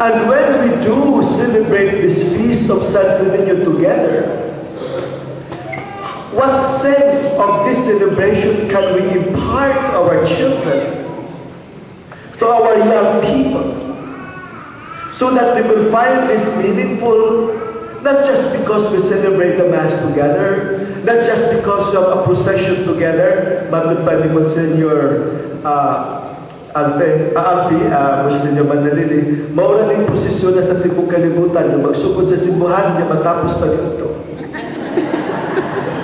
And when we do celebrate this feast of Santo Niño together, what sense of this celebration can we impart to our children, to our young people, so that they will find this meaningful, not just because we celebrate the Mass together, not just because we have a procession together, but by the Monsignor Alforque, Monsignor Manalili, maura ng posisyon na sa tipong kalibutan, yung magsugod sa simbahan niya matapos pa dito.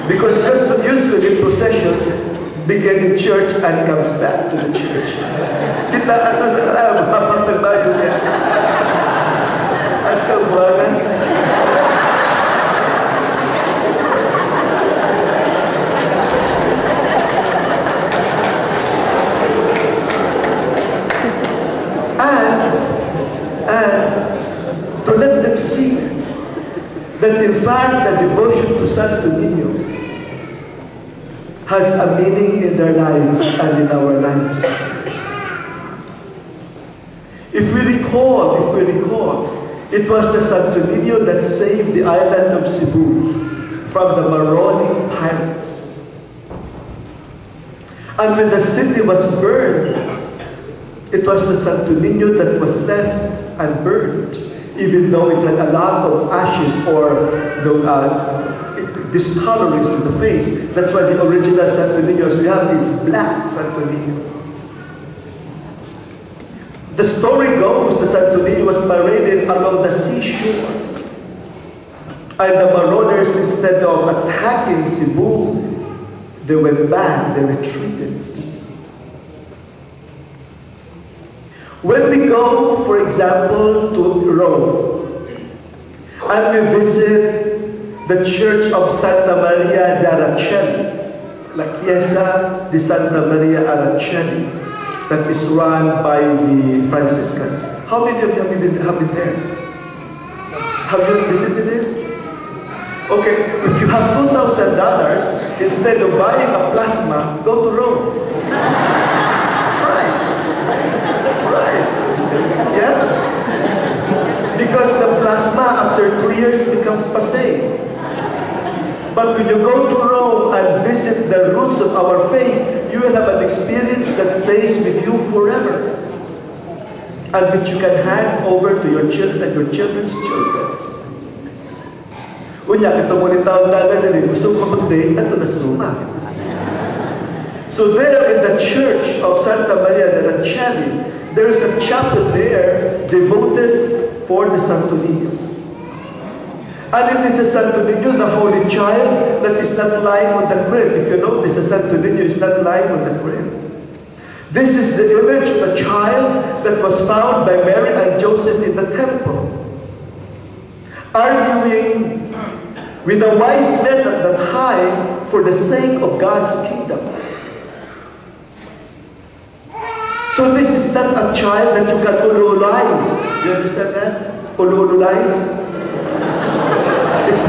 Because usually processions begin in church and comes back to the church. Kita ato sa mapapang tagbayo niya. As kabuhanan. And to let them see that in fact the devotion to Santo Niño has a meaning in their lives and in our lives. If we recall, it was the Santo Niño that saved the island of Cebu from the marauding pirates. And when the city was burned, it was the Santo Niño that was left unburned, even though it had a lot of ashes or discolorings to the face. That's why the original Santo Niño we have is black Santo Niño. The story goes that Santo Niño was paraded along the seashore. And the marauders, instead of attacking Cebu, they went back, they retreated. When we go, for example, to Rome, and we visit the Church of Santa Maria d'Araceli, La Chiesa di Santa Maria Araceli, that is run by the Franciscans. How many of you have been there? Have you visited it? Okay, if you have $2,000, instead of buying a plasma, go to Rome. Yeah? Because the plasma after 2 years becomes passé. But when you go to Rome and visit the roots of our faith, you will have an experience that stays with you forever. And which you can hand over to your children and your children's children. Unya, ito mo ni taon dagat din, gusto ko mag-date, ito na sa Roma. So there in the Church of Santa Maria d'Araceli, there is a chapel there devoted for the Santo Niño. And it is the Santo Niño, the Holy Child, that is not lying on the crib. If you notice, the Santo Niño is not lying on the crib. This is the image of a child that was found by Mary and Joseph in the temple, arguing with the wise men at that time for the sake of God's kingdom. So this is not a child that you can ululize. You understand that? Ululize? It's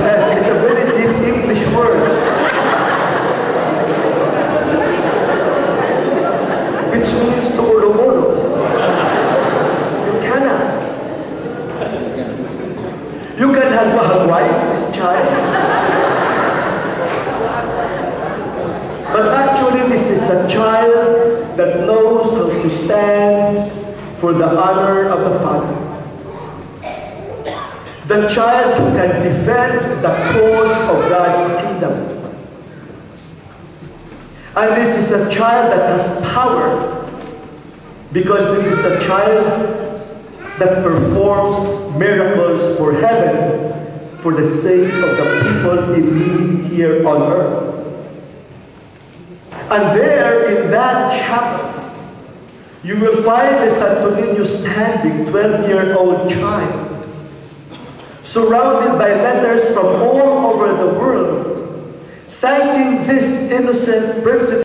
a very deep English word, which means to ulumulo. You cannot. You can hagwahagwise this child. But actually this is a child that knows how to stand for the honor of the Father. The child who can defend the cause of God's kingdom. And this is a child that has power, because this is a child that performs miracles for heaven for the sake of the people in need here on earth. And there in that chapel, you will find the Santo Niño standing, 12-year-old child, surrounded by letters from all over the world, thanking this innocent principal